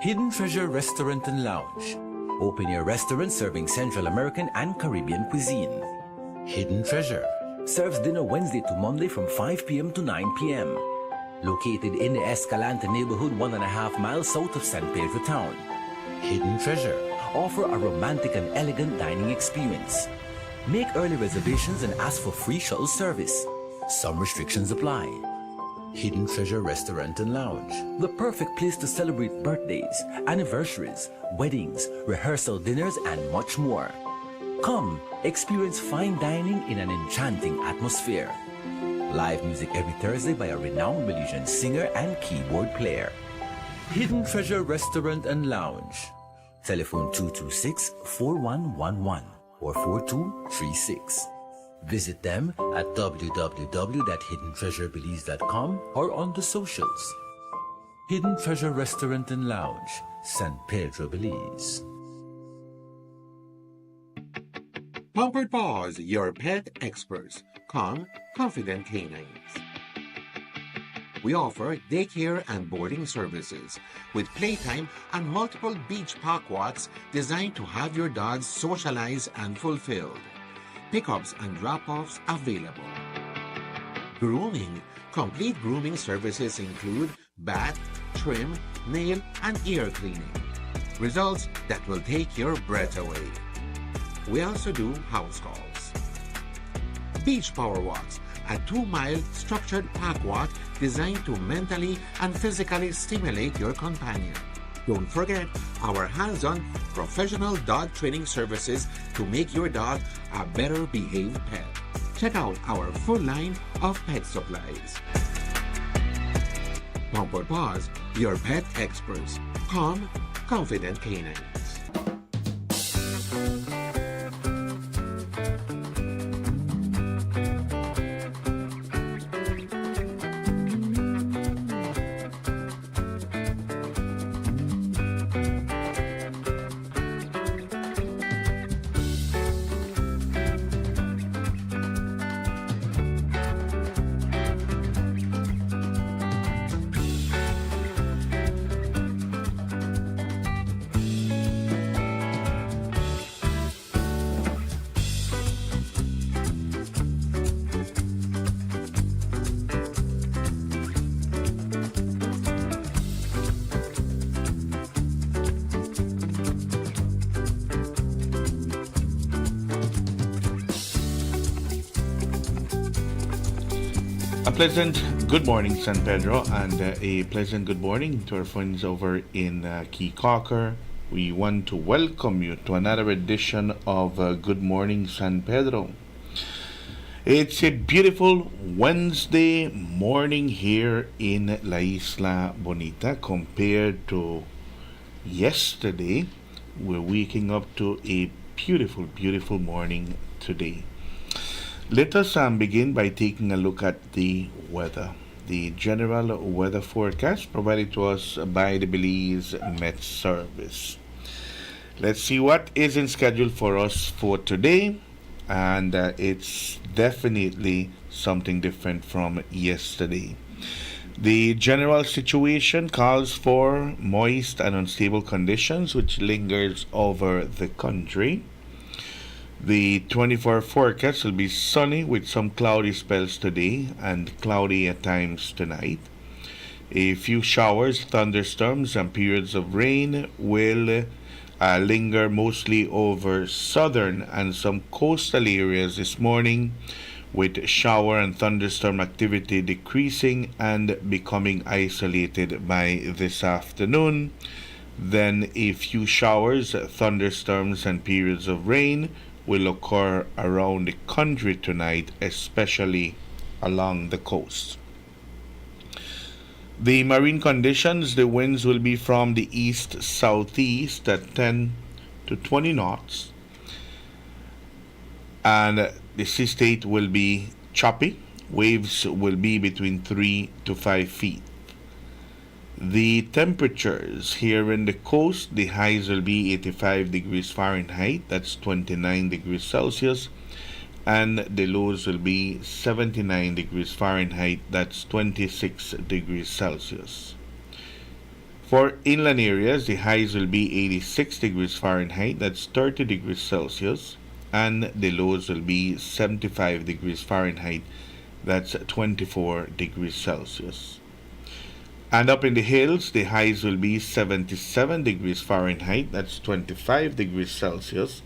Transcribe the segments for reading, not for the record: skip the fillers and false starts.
Hidden Treasure Restaurant and Lounge. Open-air restaurant serving Central American and Caribbean cuisine. Hidden Treasure serves dinner Wednesday to Monday from 5 p.m. to 9 p.m. Located in the Escalante neighborhood 1.5 miles south of San Pedro town. Hidden Treasure offer a romantic and elegant dining experience. Make early reservations and ask for free shuttle service. Some restrictions apply. Hidden Treasure Restaurant and Lounge, the perfect place to celebrate birthdays, anniversaries, weddings, rehearsal dinners, and much more. Come, experience fine dining in an enchanting atmosphere. Live music every Thursday by a renowned Belizean singer and keyboard player. Hidden Treasure Restaurant and Lounge. Telephone 226-4111 or 4236. Visit them at www.hiddentreasurebelize.com or on the socials. Hidden Treasure Restaurant and Lounge, San Pedro, Belize. Pampered Paws, your pet experts. Calm, confident canines. We offer daycare and boarding services with playtime and multiple beach park walks designed to have your dogs socialize and fulfilled. Pickups and drop-offs available. Grooming. Complete grooming services include bath, trim, nail, and ear cleaning. Results that will take your breath away. We also do house calls. Beach Power Walks, a 2-mile structured park walk designed to mentally and physically stimulate your companion. Don't forget our hands-on professional dog training services to make your dog a better behaved pet. Check out our full line of pet supplies. Pampered Paws, your pet experts. Calm, confident canines. A pleasant good morning, San Pedro, and a pleasant good morning to our friends over in Key Cocker. We want to welcome you to another edition of Good Morning, San Pedro. It's a beautiful Wednesday morning here in La Isla Bonita compared to yesterday. We're waking up to a beautiful, beautiful morning today. Let us begin by taking a look at the weather. The general weather forecast provided to us by the Belize Met Service. Let's see what is in schedule for us for today, and it's definitely something different from yesterday. The general situation calls for moist and unstable conditions which lingers over the country. The 24-hour forecast will be sunny with some cloudy spells today and cloudy at times tonight. A few showers, thunderstorms, and periods of rain will linger mostly over southern and some coastal areas this morning, with shower and thunderstorm activity decreasing and becoming isolated by this afternoon. Then a few showers, thunderstorms, and periods of rain will occur around the country tonight, especially along the coast. The marine conditions, the winds will be from the east-southeast at 10 to 20 knots, and the sea state will be choppy. Waves will be between 3 to 5 feet. The temperatures here in the coast, the highs will be 85 degrees Fahrenheit, that's 29 degrees Celsius, and the lows will be 79 degrees Fahrenheit, that's 26 degrees Celsius. For inland areas, the highs will be 86 degrees Fahrenheit, that's 30 degrees Celsius, and the lows will be 75 degrees Fahrenheit, that's 24 degrees Celsius. And up in the hills, the highs will be 77 degrees Fahrenheit, that's 25 degrees Celsius,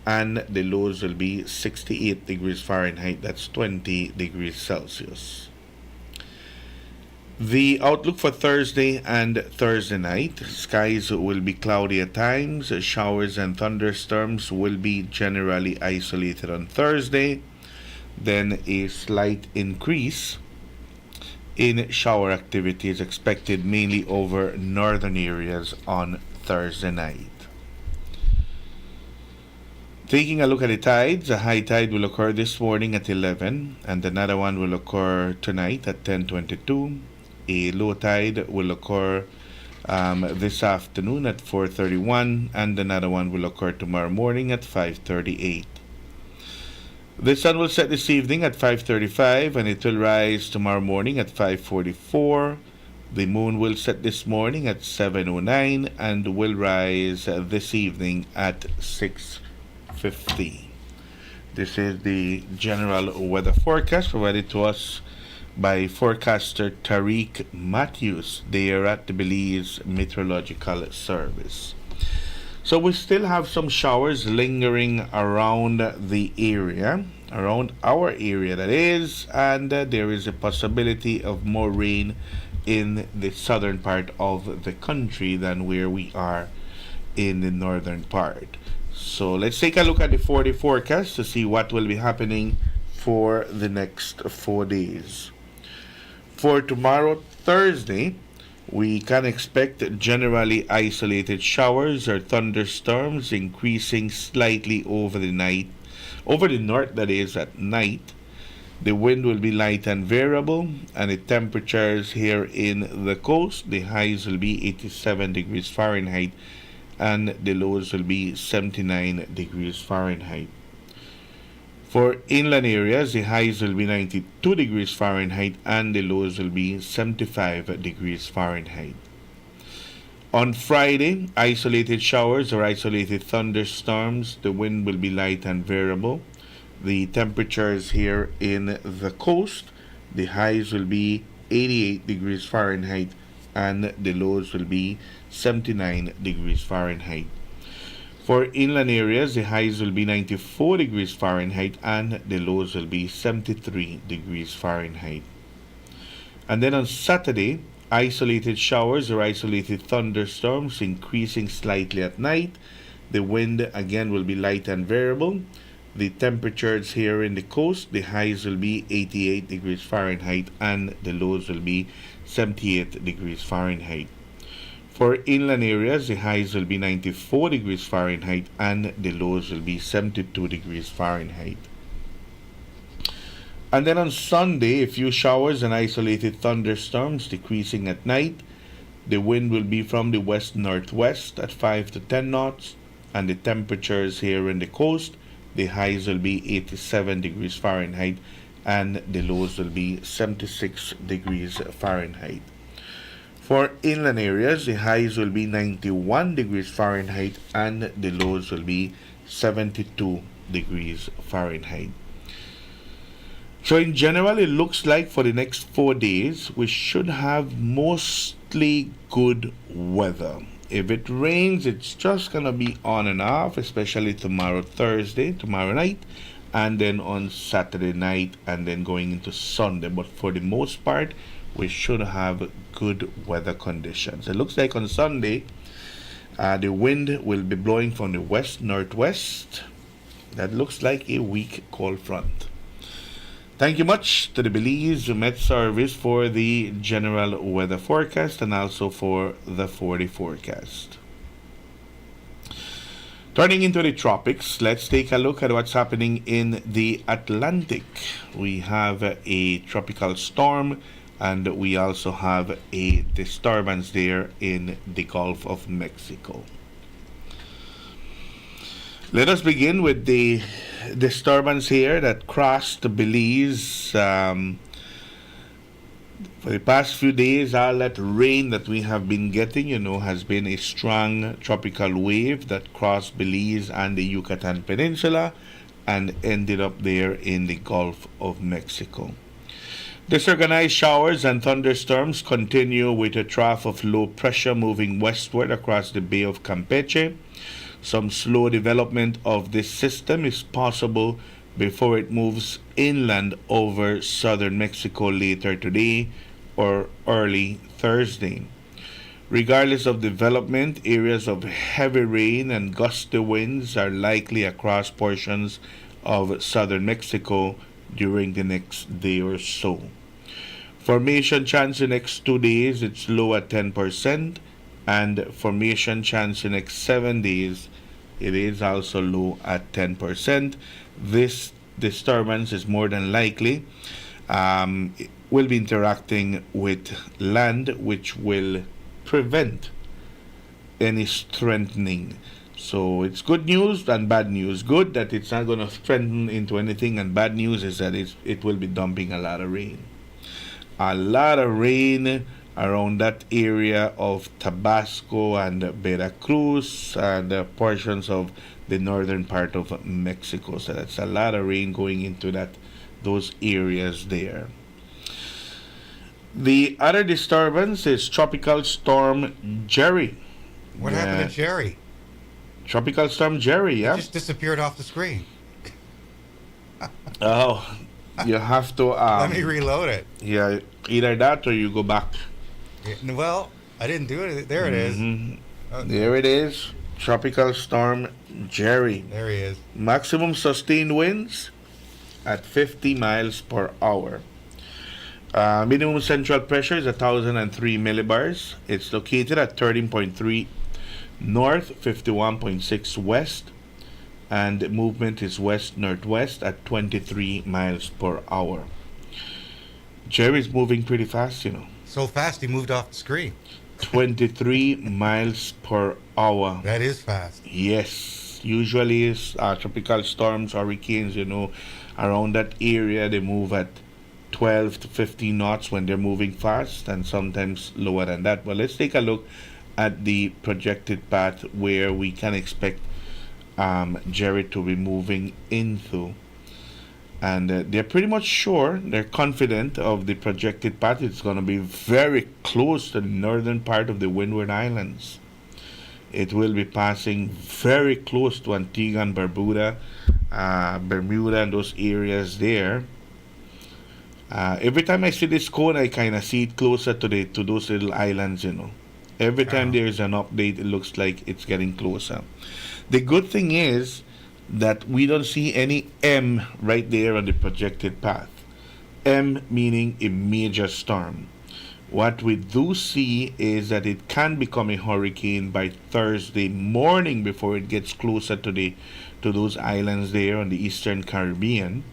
and the lows will be 68 degrees Fahrenheit, that's 20 degrees Celsius. The outlook for Thursday and Thursday night: skies will be cloudy at times. Showers and thunderstorms will be generally isolated on Thursday. Then a slight increase in shower activity is expected mainly over northern areas on Thursday night. Taking a look at the tides, a high tide will occur this morning at 11, and another one will occur tonight at 10:22. A low tide will occur this afternoon at 4:31, and another one will occur tomorrow morning at 5:38. The sun will set this evening at 5:35, and it will rise tomorrow morning at 5:44. The moon will set this morning at 7:09 and will rise this evening at 6:50. This is the general weather forecast provided to us by forecaster Tariq Matthews there at the Belize Meteorological Service. So we still have some showers lingering around the area, around our area that is, and there is a possibility of more rain in the southern part of the country than where we are in the northern part. So let's take a look at the 4-day forecast to see what will be happening for the next 4 days. For tomorrow, Thursday, we can expect generally isolated showers or thunderstorms increasing slightly over the north, that is, at night. The wind will be light and variable, and the temperatures here in the coast, the highs will be 87 degrees Fahrenheit, and the lows will be 79 degrees Fahrenheit. For inland areas, the highs will be 92 degrees Fahrenheit and the lows will be 75 degrees Fahrenheit. On Friday, isolated showers or isolated thunderstorms. The wind will be light and variable. The temperatures here in the coast, the highs will be 88 degrees Fahrenheit and the lows will be 79 degrees Fahrenheit. For inland areas, the highs will be 94 degrees Fahrenheit and the lows will be 73 degrees Fahrenheit. And then on Saturday, isolated showers or isolated thunderstorms increasing slightly at night. The wind again will be light and variable. The temperatures here in the coast, the highs will be 88 degrees Fahrenheit and the lows will be 78 degrees Fahrenheit. For inland areas, the highs will be 94 degrees Fahrenheit and the lows will be 72 degrees Fahrenheit. And then on Sunday, a few showers and isolated thunderstorms decreasing at night. The wind will be from the west-northwest at 5 to 10 knots, and the temperatures here in the coast, the highs will be 87 degrees Fahrenheit and the lows will be 76 degrees Fahrenheit. For inland areas, the highs will be 91 degrees Fahrenheit and the lows will be 72 degrees Fahrenheit. So in general, it looks like for the next 4 days, we should have mostly good weather. If it rains, it's just going to be on and off, especially tomorrow night, and then on Saturday night, and then going into Sunday. But for the most part, we should have good weather conditions. It looks like on Sunday, the wind will be blowing from the west-northwest. That looks like a weak cold front. Thank you much to the Belize Met Service for the general weather forecast and also for the 4-day forecast. Turning into the tropics, let's take a look at what's happening in the Atlantic. We have a tropical storm and we also have a disturbance there in the Gulf of Mexico. Let us begin with the disturbance here that crossed Belize For the past few days, all that rain that we have been getting, has been a strong tropical wave that crossed Belize and the Yucatan Peninsula and ended up there in the Gulf of Mexico. Disorganized showers and thunderstorms continue with a trough of low pressure moving westward across the Bay of Campeche. Some slow development of this system is possible before it moves inland over southern Mexico later today or early Thursday. Regardless of development, areas of heavy rain and gusty winds are likely across portions of southern Mexico during the next day or so. Formation chance in next 2 days, it's low at 10%, and formation chance in next 7 days, it is also low at 10%. This disturbance is more than likely will be interacting with land, which will prevent any strengthening. So it's good news and bad news. Good that it's not going to strengthen into anything, and bad news is that it will be dumping a lot of rain. A lot of rain around that area of Tabasco and Veracruz and portions of the northern part of Mexico. So that's a lot of rain going into those areas there. The other disturbance is Tropical Storm Jerry. What happened to Jerry? Tropical Storm Jerry, yeah? It just disappeared off the screen. Oh, you have to... Let me reload it. Yeah, either that or you go back. Yeah, well, I didn't do it. There it is. Okay. There it is. Tropical Storm Jerry. There he is. Maximum sustained winds at 50 miles per hour. Minimum central pressure is 1,003 millibars. It's located at 13.3 north, 51.6 west, and movement is west-northwest at 23 miles per hour. Jerry's moving pretty fast, So fast he moved off the screen. 23 miles per hour. That is fast. Yes. Usually tropical storms, hurricanes, around that area, they move at 12 to 15 knots when they're moving fast, and sometimes lower than that. But let's take a look at the projected path where we can expect Jerry to be moving into. And they're pretty much sure, they're confident of the projected path. It's going to be very close to the northern part of the Windward Islands. It will be passing very close to Antigua and Barbuda, Bermuda, and those areas there. Every time I see this cone, I kind of see it closer to those little islands, Every time there is an update, it looks like it's getting closer. The good thing is that we don't see any M right there on the projected path. M meaning a major storm. What we do see is that it can become a hurricane by Thursday morning before it gets closer to those islands there on the Eastern Caribbean.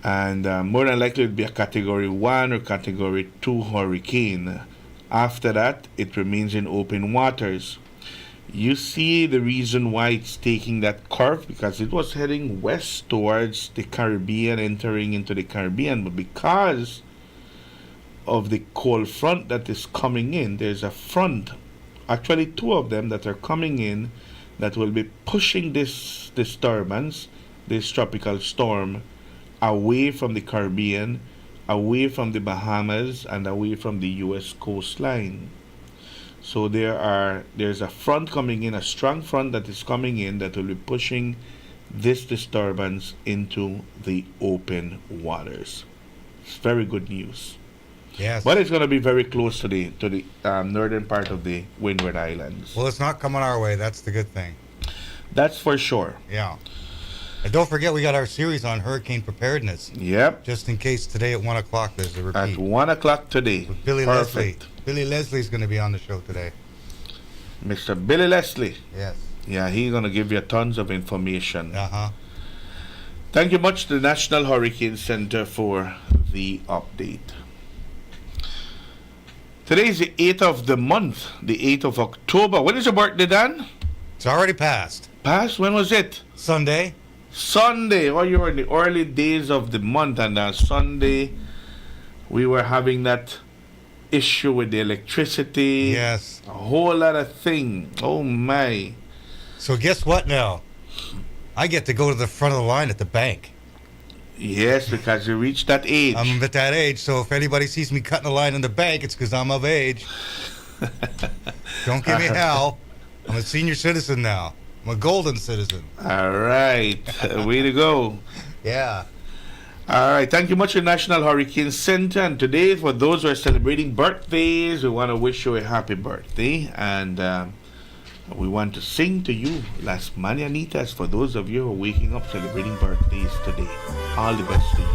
And more than likely it'll be a Category 1 or Category 2 hurricane. After that, it remains in open waters. You see the reason why it's taking that curve, because it was heading west towards the Caribbean, entering into the Caribbean, but because of the cold front that is coming in, there's a front, actually two of them that are coming in, that will be pushing this disturbance, this tropical storm, away from the Caribbean, away from the Bahamas, and away from the U.S. coastline. So there's a front coming in, a strong front that is coming in that will be pushing this disturbance into the open waters. It's very good news. Yes. But it's going to be very close to the northern part of the Windward Islands. Well, it's not coming our way. That's the good thing. That's for sure. Yeah. And don't forget, we got our series on hurricane preparedness. Yep. Just in case today at 1 o'clock there's a repeat. At 1 o'clock today. With Billy Perfect. Leslie. Billy Leslie's going to be on the show today. Mr. Billy Leslie. Yes. Yeah, he's going to give you tons of information. Uh-huh. Thank you much to the National Hurricane Center for the update. Today is the 8th of the month, the 8th of October. When is your birthday, Dan? It's already passed. Passed? When was it? we were having that issue with the electricity. Yes. A whole lot of thing. Oh my. So guess what now? I get to go to the front of the line at the bank. Yes, because you reached that age. I'm at that age, so if anybody sees me cutting a line in the bank, it's because I'm of age. Don't give me hell. I'm a senior citizen now. I'm a golden citizen. All right. Way to go. Yeah. All right. Thank you much, National Hurricane Center. And today, for those who are celebrating birthdays, we want to wish you a happy birthday. And we want to sing to you Las Mañanitas for those of you who are waking up celebrating birthdays today. All the best to you.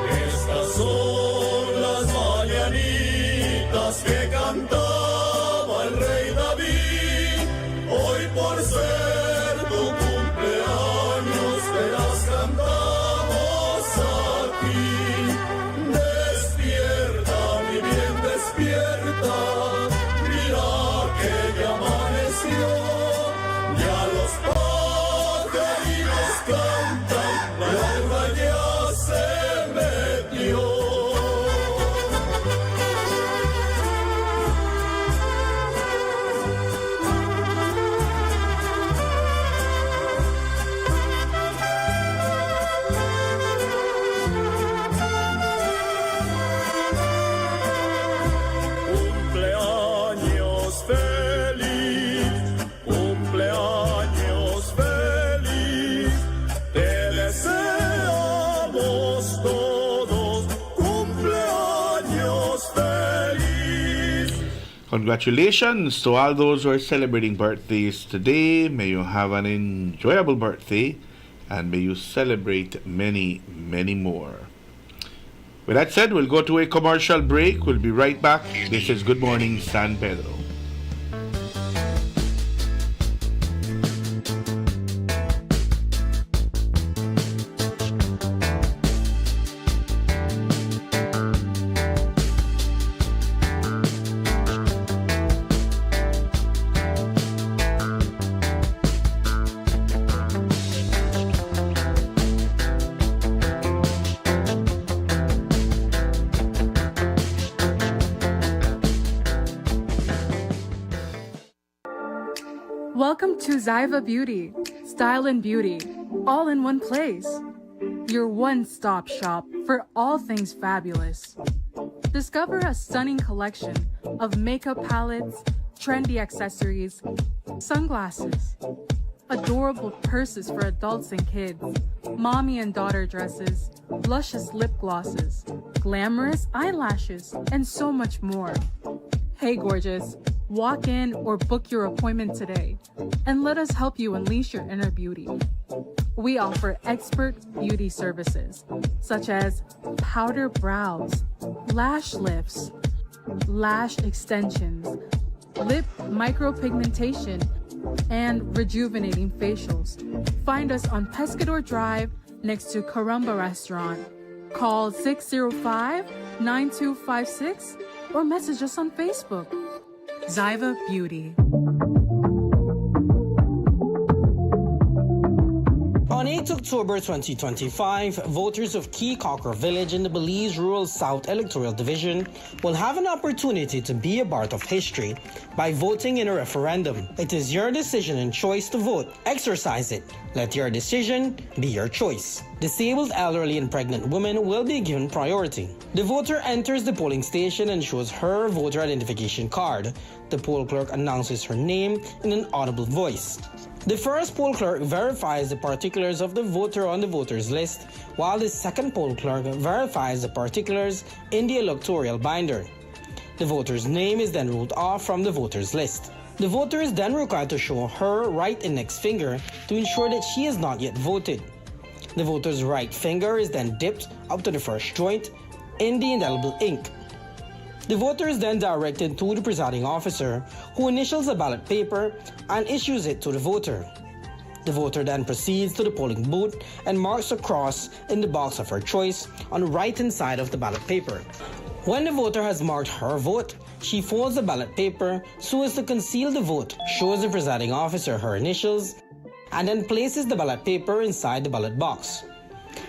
Estas son las mañanitas que cantaba el rey David. Hoy por ser tu cumpleaños te las cantamos aquí. Despierta, mi bien, despierta. Mira que ya amaneció. Ya los pajaritos cantan, la alba ya se metió. Cumpleaños feliz, cumpleaños feliz, te deseamos todos, cumpleaños feliz. Congratulations to all those who are celebrating birthdays today. May you have an enjoyable birthday and may you celebrate many, many more. With that said, we'll go to a commercial break. We'll be right back. This is Good Morning San Pedro. Welcome to Zyva Beauty, style and beauty, all in one place. Your one-stop shop for all things fabulous. Discover a stunning collection of makeup palettes, trendy accessories, sunglasses, adorable purses for adults and kids, mommy and daughter dresses, luscious lip glosses, glamorous eyelashes, and so much more. Hey gorgeous, walk in or book your appointment today and let us help you unleash your inner beauty. We offer expert beauty services such as powder brows, lash lifts, lash extensions, lip micropigmentation, and rejuvenating facials. Find us on Pescador Drive next to Caramba Restaurant. Call 605-9256 or message us on Facebook. Zyva Beauty. On 8 October 2025, voters of Key Cocker Village in the Belize Rural South Electoral Division will have an opportunity to be a part of history by voting in a referendum. It is your decision and choice to vote. Exercise it. Let your decision be your choice. Disabled, elderly, and pregnant women will be given priority. The voter enters the polling station and shows her voter identification card. The poll clerk announces her name in an audible voice. The first poll clerk verifies the particulars of the voter on the voters list, while the second poll clerk verifies the particulars in the electoral binder. The voter's name is then ruled off from the voters list. The voter is then required to show her right index finger to ensure that she has not yet voted. The voter's right finger is then dipped up to the first joint in the indelible ink. The voter is then directed to the presiding officer, who initials a ballot paper and issues it to the voter. The voter then proceeds to the polling booth and marks a cross in the box of her choice on the right-hand side of the ballot paper. When the voter has marked her vote, she folds the ballot paper so as to conceal the vote, shows the presiding officer her initials, and then places the ballot paper inside the ballot box.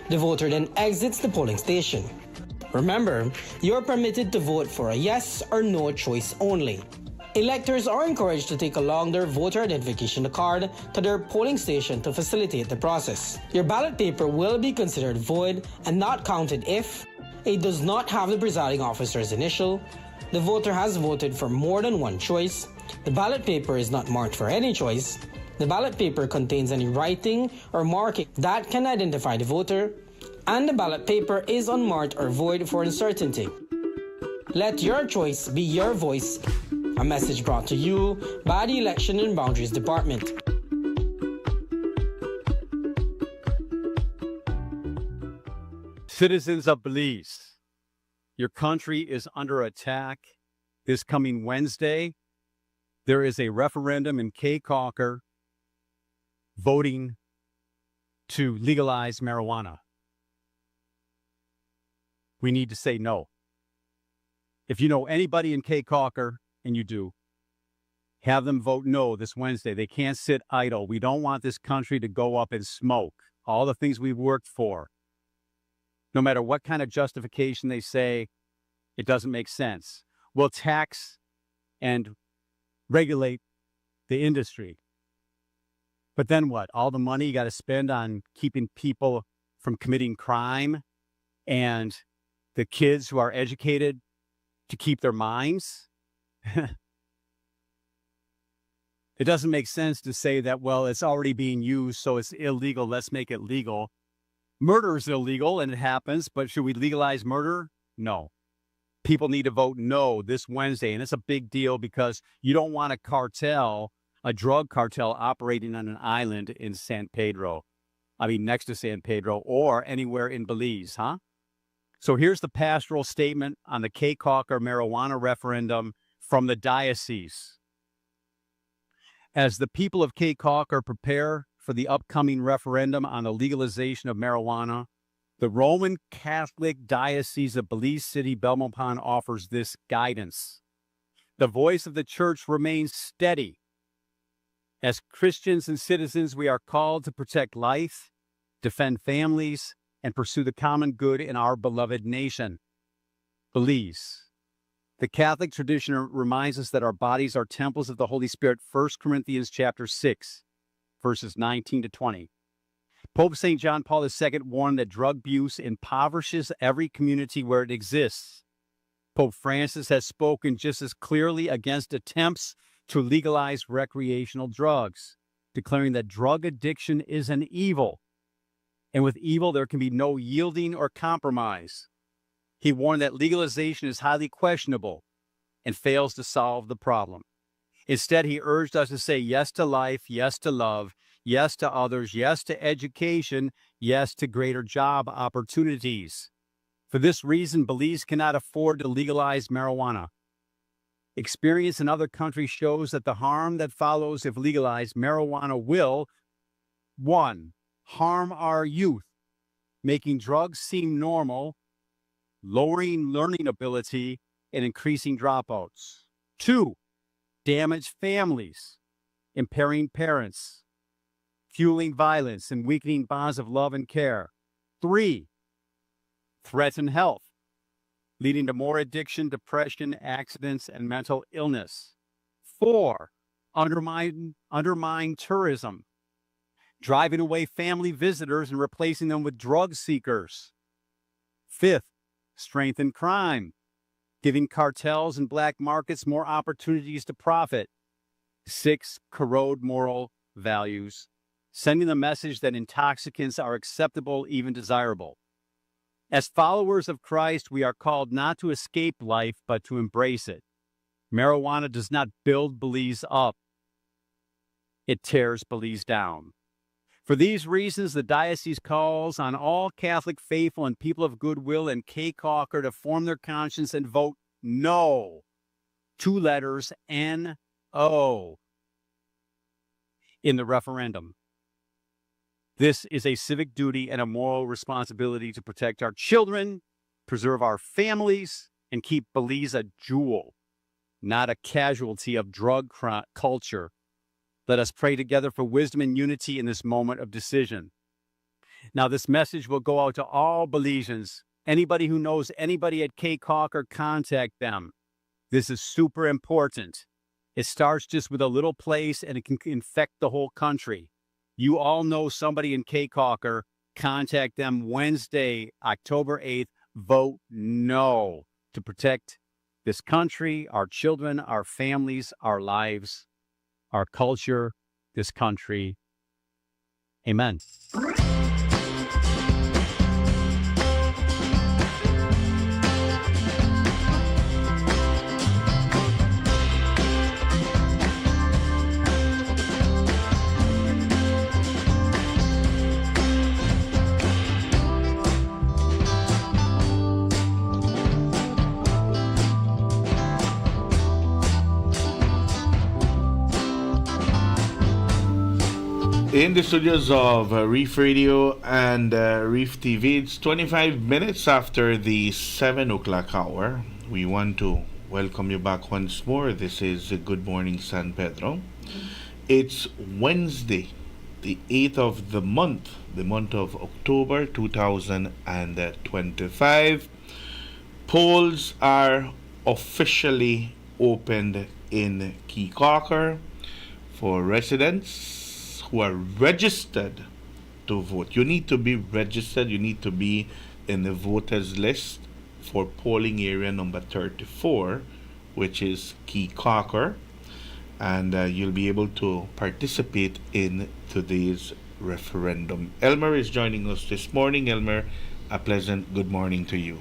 The voter then exits the polling station. Remember, you're permitted to vote for a yes or no choice only. Electors are encouraged to take along their voter identification card to their polling station to facilitate the process. Your ballot paper will be considered void and not counted if it does not have the presiding officer's initial, the voter has voted for more than one choice, the ballot paper is not marked for any choice, the ballot paper contains any writing or marking that can identify the voter, and the ballot paper is unmarked or void for uncertainty. Let your choice be your voice. A message brought to you by the Election and Boundaries Department. Citizens of Belize, your country is under attack. This coming Wednesday, there is a referendum in Cape Cocker voting to legalize marijuana. We need to say no. If you know anybody in Cape Cocker, and you do, have them vote no this Wednesday. They can't sit idle. We don't want this country to go up in smoke. All the things we've worked for. No matter what kind of justification they say, it doesn't make sense. We'll tax and regulate the industry. But then what? All the money you got to spend on keeping people from committing crime and the kids who are educated to keep their minds? It doesn't make sense to say that, well, it's already being used, so it's illegal. Let's make it legal. Murder is illegal, and it happens, but should we legalize murder? No. People need to vote no this Wednesday, and it's a big deal because you don't want a cartel, a drug cartel operating on an island in San Pedro. Next to San Pedro or anywhere in Belize, huh? So here's the pastoral statement on the Cape Cocker marijuana referendum from the diocese. As the people of Cape Cocker prepare for the upcoming referendum on the legalization of marijuana, the Roman Catholic Diocese of Belize City, Belmopan offers this guidance. The voice of the church remains steady. As Christians and citizens, we are called to protect life, defend families, and pursue the common good in our beloved nation. Belize. The Catholic tradition reminds us that our bodies are temples of the Holy Spirit, 1 Corinthians chapter 6. Verses 19 to 20. Pope St. John Paul II warned that drug abuse impoverishes every community where it exists. Pope Francis has spoken just as clearly against attempts to legalize recreational drugs, declaring that drug addiction is an evil, and with evil there can be no yielding or compromise. He warned that legalization is highly questionable and fails to solve the problem. Instead, he urged us to say yes to life, yes to love, yes to others, yes to education, yes to greater job opportunities. For this reason, Belize cannot afford to legalize marijuana. Experience in other countries shows that the harm that follows if legalized marijuana will, 1, harm our youth, making drugs seem normal, lowering learning ability, and increasing dropouts. 2, damage families, impairing parents, fueling violence and weakening bonds of love and care. 3, threaten health, leading to more addiction, depression, accidents, and mental illness. 4, undermine tourism, driving away family visitors and replacing them with drug seekers. 5, strengthen crime, giving cartels and black markets more opportunities to profit. 6, corrode moral values, sending the message that intoxicants are acceptable, even desirable. As followers of Christ, we are called not to escape life, but to embrace it. Marijuana does not build Belize up. It tears Belize down. For these reasons, the diocese calls on all Catholic faithful and people of goodwill in Cape Cocker to form their conscience and vote no. 2 letters, N-O, in the referendum. This is a civic duty and a moral responsibility to protect our children, preserve our families, and keep Belize a jewel, not a casualty of drug culture. Let us pray together for wisdom and unity in this moment of decision. Now, this message will go out to all Belizeans. Anybody who knows anybody at Cape Cocker, contact them. This is super important. It starts just with a little place and it can infect the whole country. You all know somebody in Cape Cocker. Contact them Wednesday, October 8th. Vote no to protect this country, our children, our families, our lives, our culture, this country. Amen. In the studios of Reef Radio and Reef TV, it's 25 minutes after the 7 o'clock hour. We want to welcome you back once more. This is Good Morning San Pedro. It's Wednesday, the 8th of the month of October 2025. Polls are officially opened in Cape Cocker for residents who are registered to vote. You need to be registered. You need to be in the voters list for polling area number 34, which is Cape Cocker, and you'll be able to participate in today's referendum. Elmer is joining us this morning. Elmer, a pleasant good morning to you.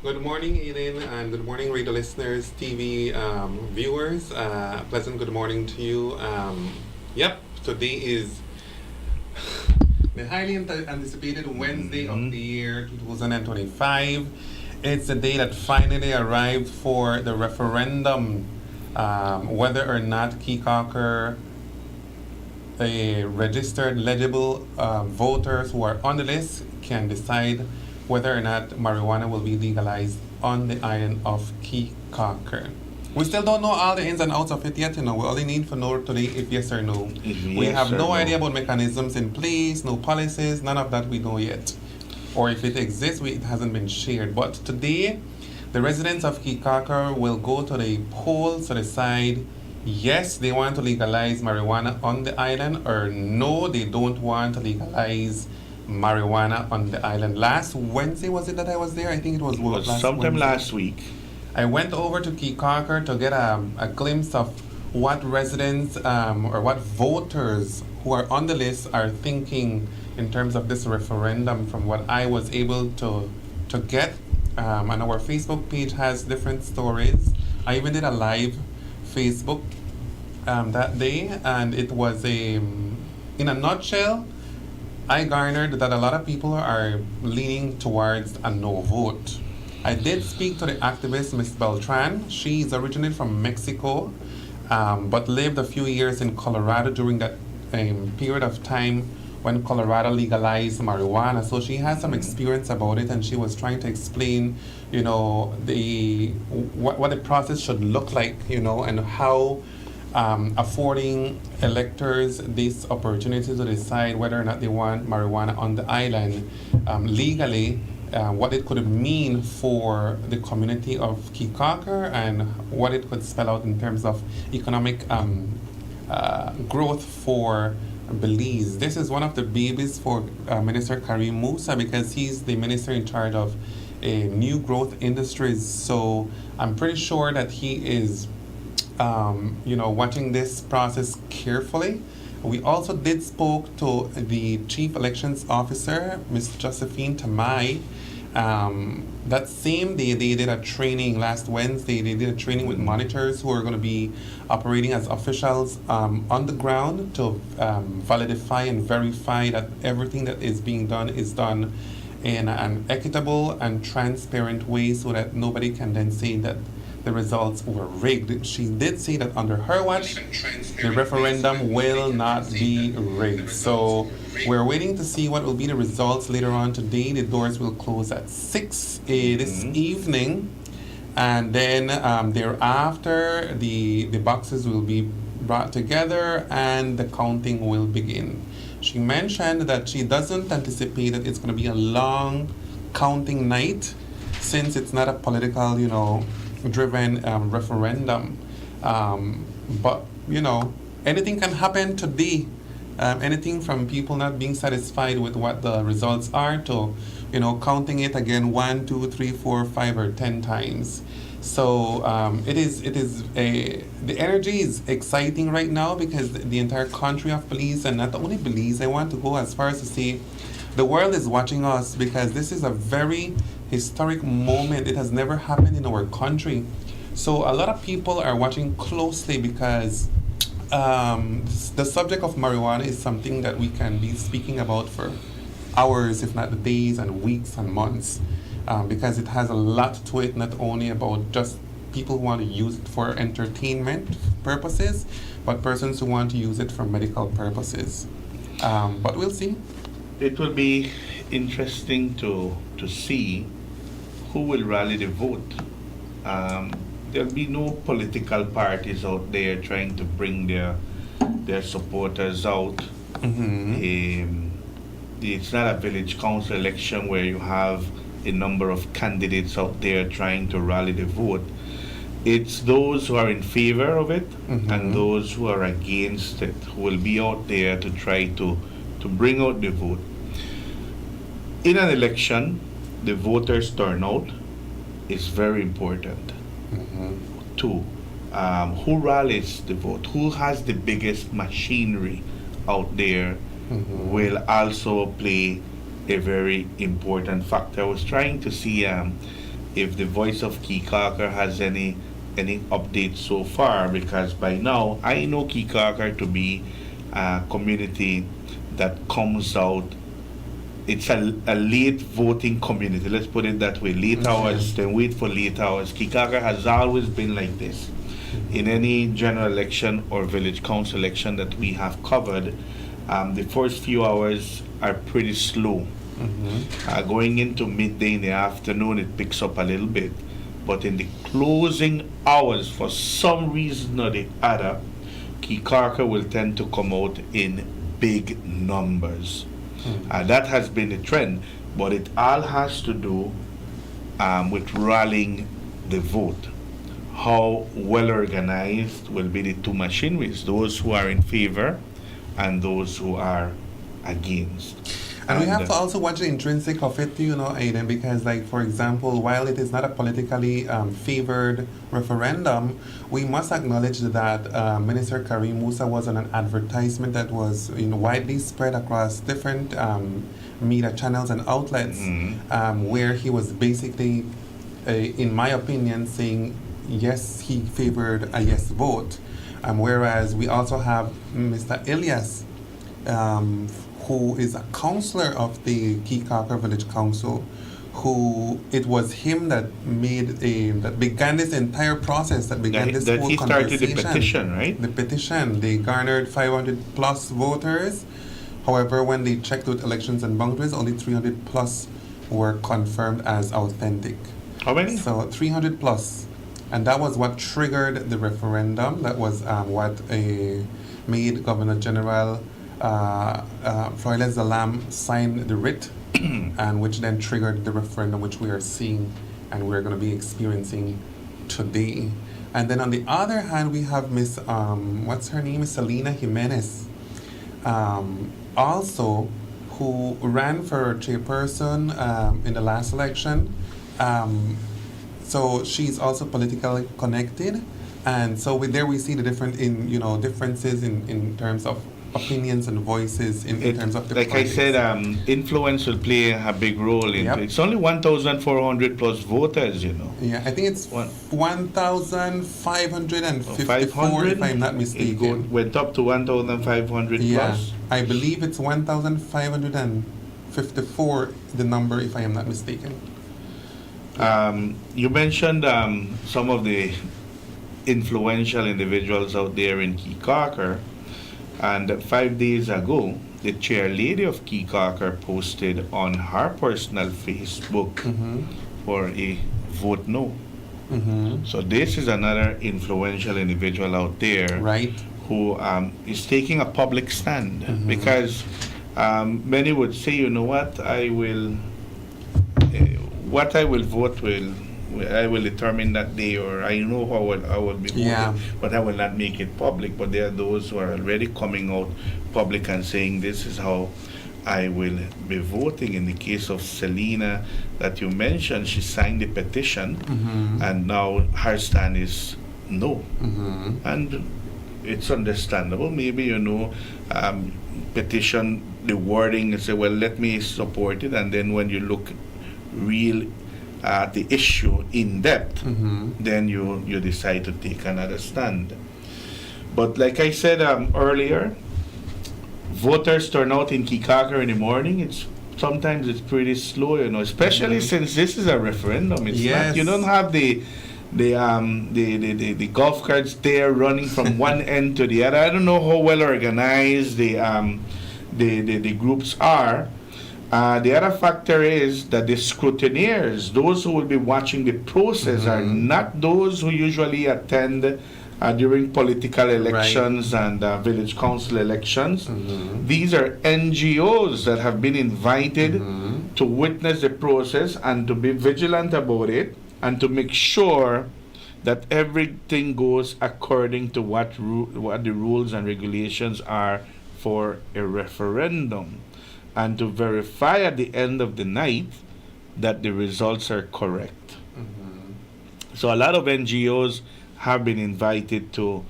Good morning, Elaine, and good morning, radio listeners, TV viewers. Pleasant good morning to you. Today is the highly anticipated Wednesday of the year 2025. It's the day that finally arrived for the referendum, whether or not Cape Cocker, the registered legible voters who are on the list, can decide whether or not marijuana will be legalized on the island of Cape Cocker. We still don't know all the ins and outs of it yet, We only need to know today if yes or no. We have no idea about mechanisms in place, no policies, none of that we know yet. Or if it exists, it hasn't been shared. But today, the residents of Cape Cocker will go to the polls to decide yes, they want to legalize marijuana on the island, or no, they don't want to legalize marijuana on the island. Last Wednesday, was it that I was there? I think it was sometime last week. I went over to Cape Cocker to get a glimpse of what residents or what voters who are on the list are thinking in terms of this referendum from what I was able to get. And our Facebook page has different stories. I even did a live Facebook that day, and it was in a nutshell, I garnered that a lot of people are leaning towards a no vote. I did speak to the activist, Ms. Beltran. She's originally from Mexico, but lived a few years in Colorado during that period of time when Colorado legalized marijuana. So she has some experience about it, and she was trying to explain, what the process should look like, and how affording electors this opportunity to decide whether or not they want marijuana on the island legally. What it could mean for the community of Cape Cocker and what it could spell out in terms of economic growth for Belize. This is one of the babies for Minister Karim Musa, because he's the minister in charge of new growth industries. So I'm pretty sure that he is, watching this process carefully. We also did spoke to the Chief Elections Officer, Ms. Josephine Tamai. That same day, they did a training last Wednesday. They did a training with monitors who are going to be operating as officials on the ground to validify and verify that everything that is being done is done in an equitable and transparent way, so that nobody can then say that the results were rigged. She did say that under her watch, the referendum will not be rigged. So we're waiting to see what will be the results later on today. The doors will close at 6 this evening. And then thereafter, the boxes will be brought together and the counting will begin. She mentioned that she doesn't anticipate that it's going to be a long counting night, since it's not a political, driven referendum. But anything can happen today. Anything from people not being satisfied with what the results are to, counting it again 1, 2, 3, 4, 5, or 10 times. So the energy is exciting right now, because the entire country of Belize, and not only Belize, I want to go as far as to say the world is watching us, because this is a very historic moment. It has never happened in our country. So a lot of people are watching closely, because the subject of marijuana is something that we can be speaking about for hours, if not days and weeks and months, because it has a lot to it, not only about just people who want to use it for entertainment purposes, but persons who want to use it for medical purposes. But we'll see. It will be interesting to see who will rally the vote. There'll be no political parties out there trying to bring their supporters out. It's not a village council election where you have a number of candidates out there trying to rally the vote. It's those who are in favor of it and those who are against it who will be out there to try to bring out the vote. In an election, the voters' turnout is very important. Two, who rallies the vote, who has the biggest machinery out there, will also play a very important factor. I was trying to see if the Voice of Keycaker has any updates so far, because by now I know Keycaker to be a community that comes out. It's a late voting community, let's put it that way. Late hours, then wait for late hours. Keycaker has always been like this. In any general election or village council election that we have covered, the first few hours are pretty slow. Going into midday in the afternoon, it picks up a little bit. But in the closing hours, for some reason or the other, Keycaker will tend to come out in big numbers. That has been the trend, but it all has to do with rallying the vote. How well organized will be the two machineries, those who are in favor and those who are against. And we have to also watch the intrinsic of it, Aiden, because, like, for example, while it is not a politically favored referendum, we must acknowledge that Minister Karim Musa was on an advertisement that was widely spread across different media channels and outlets, where he was basically, in my opinion, saying yes, he favored a yes vote. Whereas we also have Mr. Elias, who is a councillor of the Keycaker Village Council, who it was him that that began this entire process, that began this whole he conversation. Started the petition, right? The petition. They garnered 500 plus voters. However, when they checked with elections and boundaries, only 300 plus were confirmed as authentic. How many? So 300 plus. And that was what triggered the referendum. That was what made Governor General Froiles Zalam signed the writ, and which then triggered the referendum, which we are seeing and we're going to be experiencing today. And then on the other hand, we have Miss, what's her name? Selena Jimenez, also, who ran for chairperson in the last election. So she's also politically connected. And so there we see the differences in terms of opinions and voices in terms of the like parties. I said, influence will play a big role in it. It's only 1,400 plus voters, Yeah, I think it's 1,554 if I'm not mistaken. Went up to 1,500 plus. I believe it's 1,554 the number if I am not mistaken. You mentioned some of the influential individuals out there in Keycaker. And 5 days ago, the chair lady of Keycaker posted on her personal Facebook for a vote no. So this is another influential individual out there, right, who is taking a public stand, because Many would say, you know what I will vote I will determine that day, or I know how I will be voting, Yeah. but I will not make it public. But there are those who are already coming out public and saying this is how I will be voting. In the case of Selena that you mentioned, she signed the petition, and now her stand is no. And it's understandable. Maybe, petition, the wording, you say, well, let me support it. And then when you look real at the issue in depth, then you decide to take another stand. But like I said earlier, voters turn out in Kikaker in the morning. Sometimes it's pretty slow, especially since this is a referendum. It's not, you don't have the golf carts there running from one end to the other. I don't know how well organized the groups are. The other factor is that the scrutineers, those who will be watching the process, are not those who usually attend during political elections and village council elections. These are NGOs that have been invited to witness the process and to be vigilant about it and to make sure that everything goes according to what the rules and regulations are for a referendum, and to verify at the end of the night that the results are correct. So a lot of NGOs have been invited to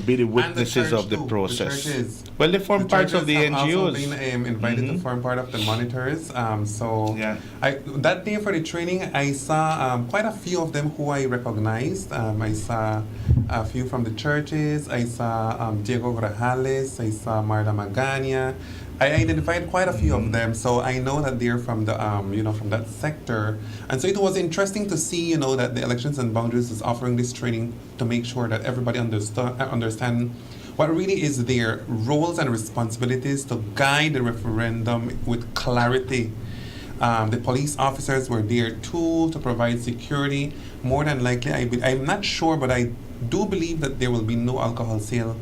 be the witnesses of the process. Well, they form parts of the NGOs. Also been invited to form part of the monitors. That day for the training, I saw quite a few of them who I recognized. I saw a few from the churches. I saw Diego Grajales. I saw Marta Magana. I identified quite a few of them, so I know that they're from the from that sector, and so it was interesting to see that the Elections and Boundaries is offering this training to make sure that everybody understand what really is their roles and responsibilities to guide the referendum with clarity. The police officers were there too to provide security. More than likely, I'm not sure, but I do believe that there will be no alcohol sale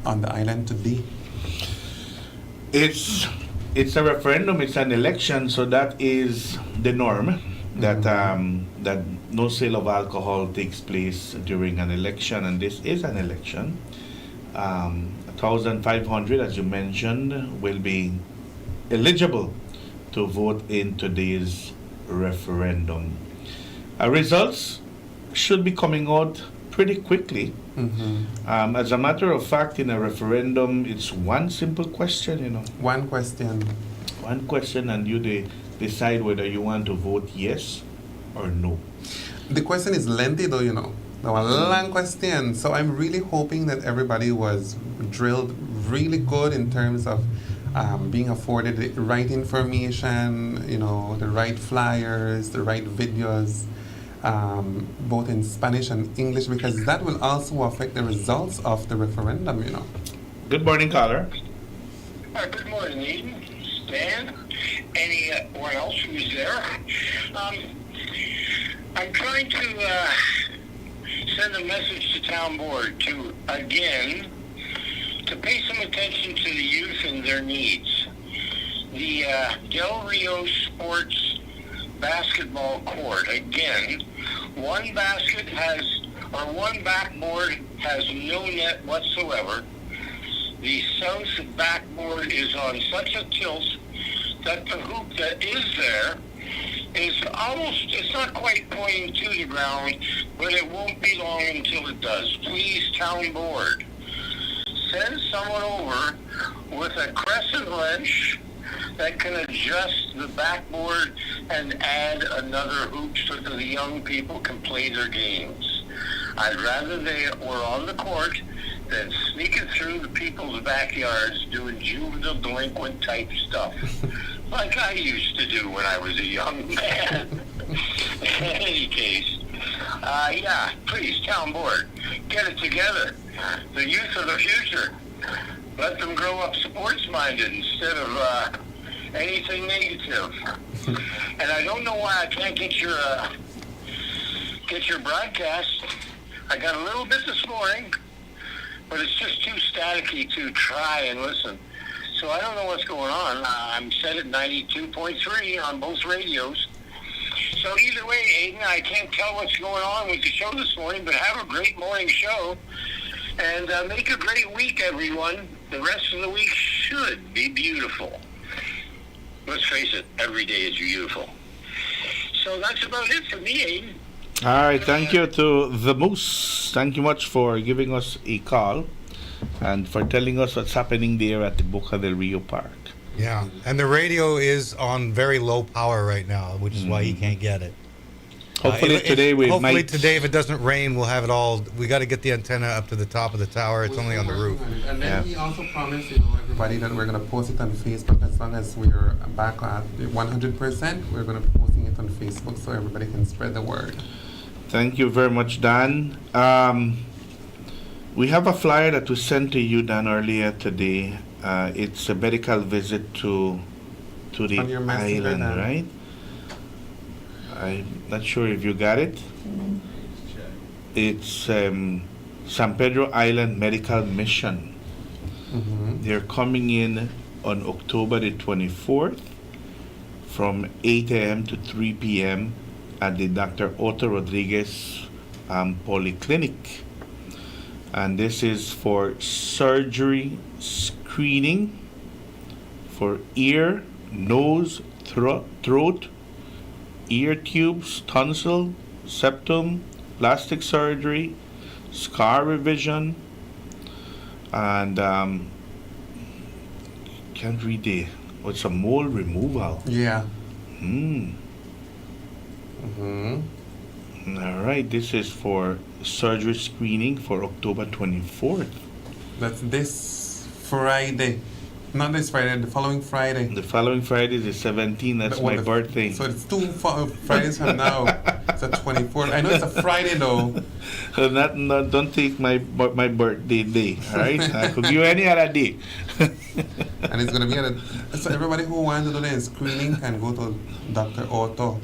on the island today. It's a referendum. It's an election, so that is the norm. That that no sale of alcohol takes place during an election, and this is an election. 1,500, as you mentioned, will be eligible to vote in today's referendum. Results should be coming out pretty quickly. As a matter of fact, in a referendum, it's one simple question, One question. One question, and you decide whether you want to vote yes or no. The question is lengthy, though, A long question. So I'm really hoping that everybody was drilled really good in terms of being afforded the right information, the right flyers, the right videos. Both in Spanish and English, because that will also affect the results of the referendum, Good morning, caller. Good morning, Eden, Stan, anyone else who's there. I'm trying to send a message to town board to pay some attention to the youth and their needs. The Del Rio Sports basketball court, again, one backboard has no net whatsoever. The south backboard is on such a tilt that the hoop that is there is it's not quite pointing to the ground, but it won't be long until it does. Please, town board, send someone over with a crescent wrench that can adjust the backboard and add another hoop so that the young people can play their games. I'd rather they were on the court than sneaking through the people's backyards doing juvenile delinquent type stuff like I used to do when I was a young man. In any case, please, town board, get it together. The youth are the future. Let them grow up sports-minded instead of anything negative. And I don't know why I can't get your broadcast. I got a little bit this morning, but it's just too staticky to try and listen. so I don't know what's going on. I'm set at 92.3 on both radios. So either way, Aiden, I can't tell what's going on with the show this morning, but have a great morning show. And make a great week, everyone. The rest of the week should be beautiful. Let's face it, every day is beautiful. So that's about it for me, Aiden. All right, thank you to the Moose. Thank you much for giving us a call and for telling us what's happening there at the Boca del Rio Park. Yeah, and the radio is on very low power right now, which is why he can't get it. Hopefully today Hopefully today, if it doesn't rain, we'll have it all. We got to get the antenna up to the top of the tower. It's only on the roof. And then he also promised, everybody that we're going to post it on Facebook as long as we're back at 100%. We're going to be posting it on Facebook so everybody can spread the word. Thank you very much, Dan. We have a flyer that was sent to you, Dan, earlier today. It's a medical visit to the On your messenger, island, Dan. right? I'm not sure if you got it. It's San Pedro Island Medical Mission. They're coming in on October the 24th from 8 a.m. to 3 p.m. at the Dr. Otto Rodriguez Polyclinic. And this is for surgery screening for ear, nose, throat, ear tubes, tonsil, septum, plastic surgery, scar revision, and can't read the what's a mole removal. Yeah. All right, this is for surgery screening for October 24th. That's this Friday. Not this Friday, the following Friday. The following Friday is the 17th. That's my birthday. So it's two Fridays from now. It's the 24th. I know it's a Friday though. Don't take my birthday day. All right, I could give you any other day. And it's gonna be so everybody who wants to do the screening can go to Dr. Otto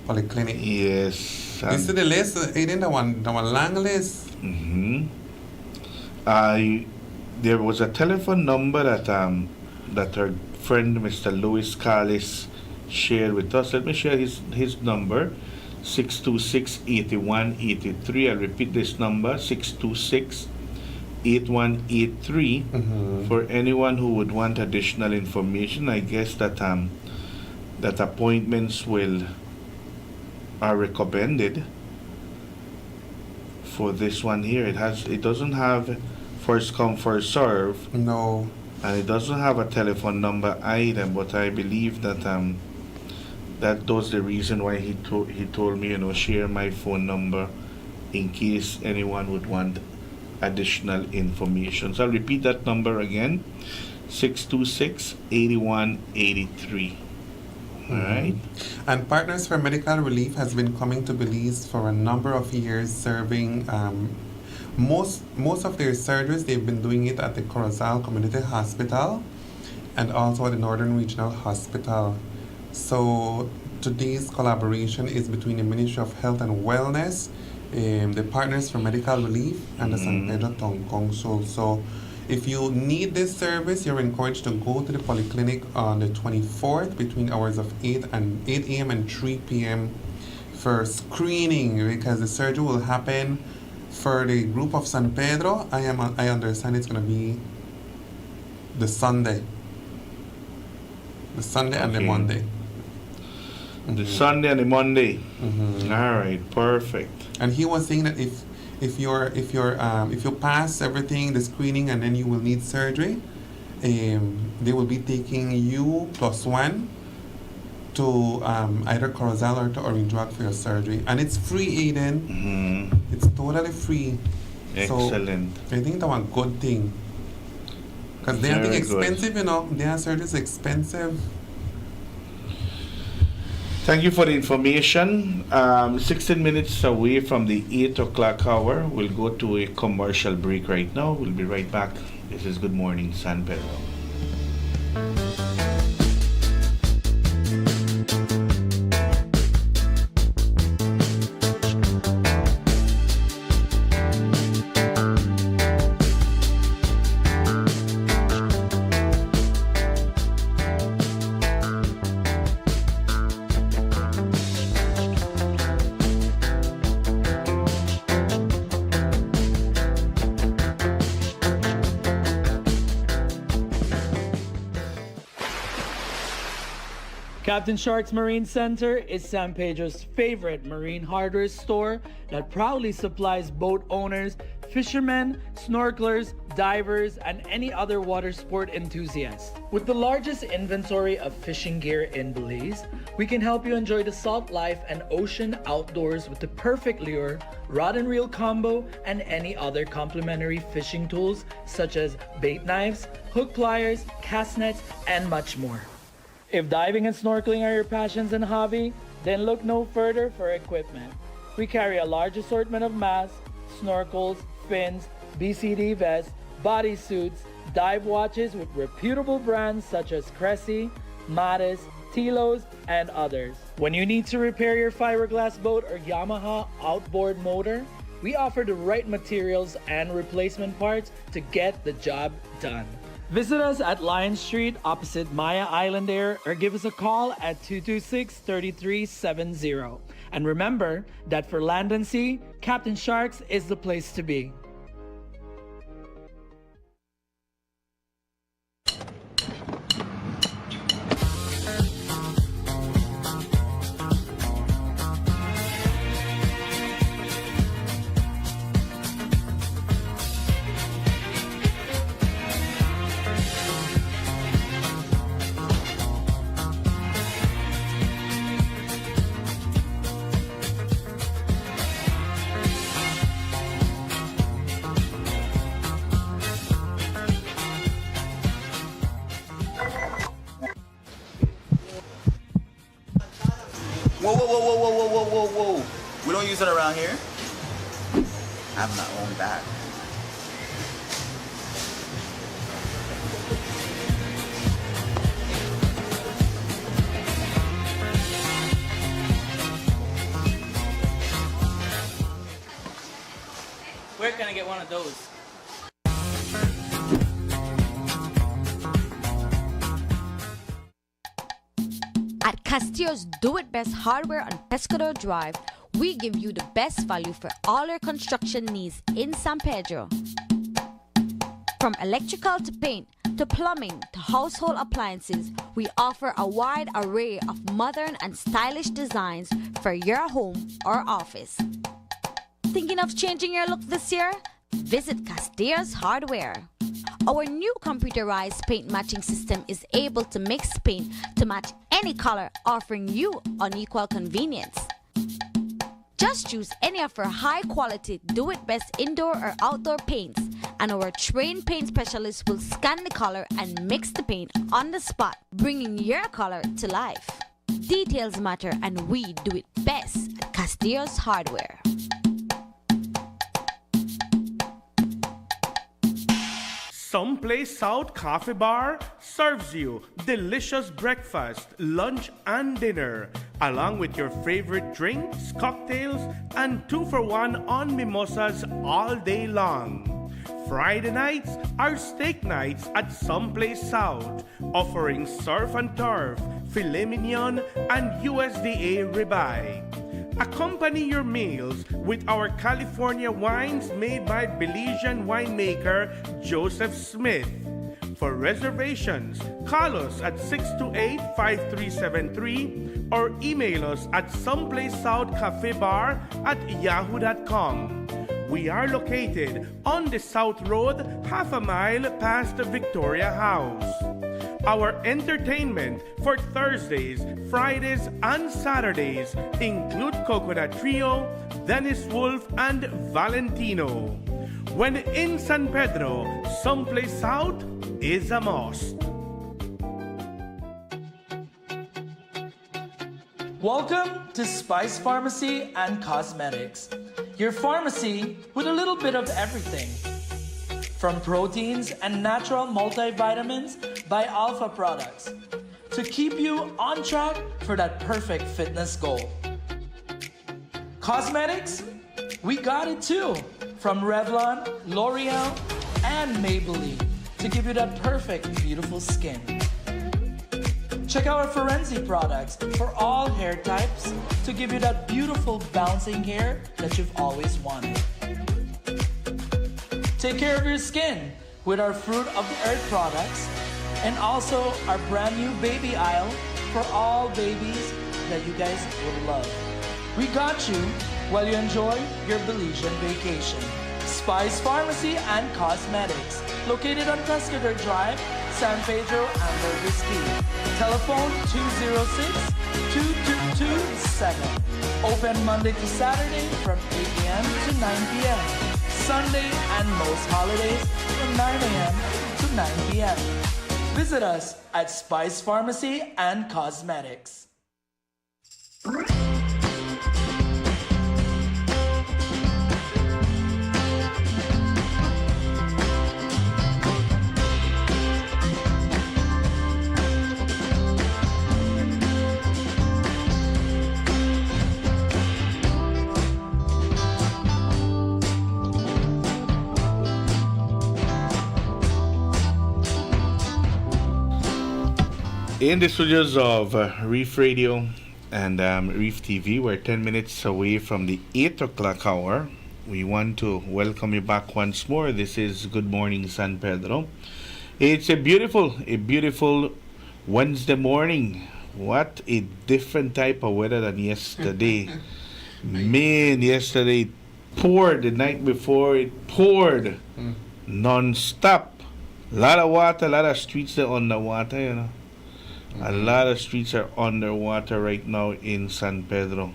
Polyclinic. Yes. You see the list? Aiden, the one long list. There was a telephone number that our friend Mr. Louis Callis shared with us. Let me share his number, 626-8183. I'll repeat this number, 626-8183, for anyone who would want additional information. I guess that that appointments are recommended for this one here. It doesn't have first come, first serve. No. And it doesn't have a telephone number either, but I believe that that was the reason why he told me, share my phone number in case anyone would want additional information. So I'll repeat that number again, 626-8183. All right. And Partners for Medical Relief has been coming to Belize for a number of years, serving most of their surgeries. They've been doing it at the Corozal Community Hospital and also at the Northern Regional Hospital. So today's collaboration is between the Ministry of Health and Wellness, the Partners for Medical Relief, and the San Pedro Town Council. So if you need this service, you're encouraged to go to the polyclinic on the 24th between hours of 8 a.m. and 3 p.m. for screening, because the surgery will happen for the group of San Pedro. I understand it's going to be the Sunday. The Sunday and the Monday. The Sunday and the Monday. All right, perfect. And he was saying that if you pass everything, the screening, and then you will need surgery, they will be taking you +1 to either Corozal or to Orange Rock for your surgery, and it's free, Aiden. It's totally free. Excellent. So I think that's one good thing, because they are expensive, Their surgery is expensive. Thank you for the information. 16 minutes away from the 8 o'clock hour. We'll go to a commercial break right now. We'll be right back. This is Good Morning San Pedro. Captain Shark's Marine Center is San Pedro's favorite marine hardware store that proudly supplies boat owners, fishermen, snorkelers, divers, and any other water sport enthusiasts. With the largest inventory of fishing gear in Belize, we can help you enjoy the salt life and ocean outdoors with the perfect lure, rod and reel combo, and any other complimentary fishing tools such as bait knives, hook pliers, cast nets, and much more. If diving and snorkeling are your passions and hobby, then look no further for equipment. We carry a large assortment of masks, snorkels, fins, BCD vests, bodysuits, dive watches with reputable brands such as Cressy, Mattis, Tilos, and others. When you need to repair your fiberglass boat or Yamaha outboard motor, we offer the right materials and replacement parts to get the job done. Visit us at Lion Street opposite Maya Island Air or give us a call at 226-3370. And remember that for land and sea, Captain Sharks is the place to be. Whoa, whoa, whoa, whoa, whoa, whoa, whoa, whoa, whoa. We don't use it around here. I have my own bag. Where can I get one of those? At Castillo's Do It Best Hardware on Pescador Drive, we give you the best value for all your construction needs in San Pedro. From electrical to paint, to plumbing, to household appliances, we offer a wide array of modern and stylish designs for your home or office. Thinking of changing your look this year? Visit Castillo's Hardware. Our new computerized paint matching system is able to mix paint to match any color, offering you unequal convenience. Just choose any of our high-quality do-it-best indoor or outdoor paints, and our trained paint specialists will scan the color and mix the paint on the spot, bringing your color to life. Details matter, and we do it best at Castillo's Hardware. Someplace South Coffee Bar serves you delicious breakfast, lunch, and dinner, along with your favorite drinks, cocktails, and 2-for-1 on mimosas all day long. Friday nights are steak nights at Someplace South, offering surf and turf, filet mignon, and USDA ribeye. Accompany your meals with our California wines made by Belizean winemaker Joseph Smith. For reservations, call us at 628-5373 or email us at someplacesouthcafebar@yahoo.com. We are located on the South Road, half a mile past the Victoria House. Our entertainment for Thursdays, Fridays, and Saturdays include Coconut Trio, Dennis Wolf, and Valentino. When in San Pedro, Someplace South is a must. Welcome to Spice Pharmacy and Cosmetics, your pharmacy with a little bit of everything. From proteins and natural multivitamins by Alpha Products to keep you on track for that perfect fitness goal. Cosmetics, we got it too. From Revlon, L'Oreal, and Maybelline to give you that perfect, beautiful skin. Check out our Forensi products for all hair types to give you that beautiful bouncing hair that you've always wanted. Take care of your skin with our Fruit of the Earth products and also our brand new baby aisle for all babies that you guys will love. We got you while you enjoy your Belizean vacation. Spice Pharmacy and Cosmetics, located on Pescador Drive, San Pedro, and Whiskey. Telephone 206-2227. Open Monday to Saturday from 8 a.m. to 9 p.m. Sunday and most holidays from 9 a.m. to 9 p.m. Visit us at Spice Pharmacy and Cosmetics. In the studios of Reef Radio and Reef TV, we're 10 minutes away from the 8 o'clock hour. We want to welcome you back once more. This is Good Morning San Pedro. It's a beautiful Wednesday morning. What a different type of weather than yesterday. Man, yesterday it poured. The night before it poured non-stop. A lot of water, a lot of streets are underwater, you know. A lot of streets are underwater right now in San Pedro.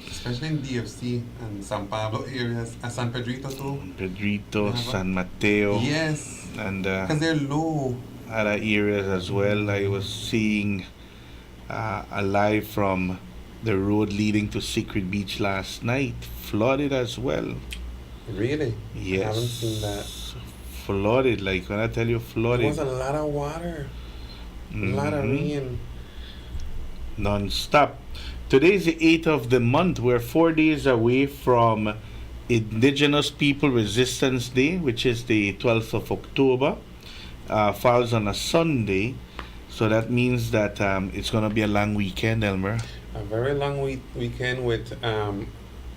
Especially in DFC and San Pablo areas, and San Pedrito too. Pedrito, San Mateo. Yes. And because they're low. Other areas as well. I was seeing a live from the road leading to Secret Beach last night. Flooded as well. Really? Yes. I haven't seen that. Flooded, like when I tell you flooded. There was a lot of water. A lot of rain. Non-stop. Today is the 8th of the month. We're 4 days away from Indigenous People Resistance Day, which is the 12th of October. Falls on a Sunday. So that means that it's going to be a long weekend, Elmer. A very long weekend with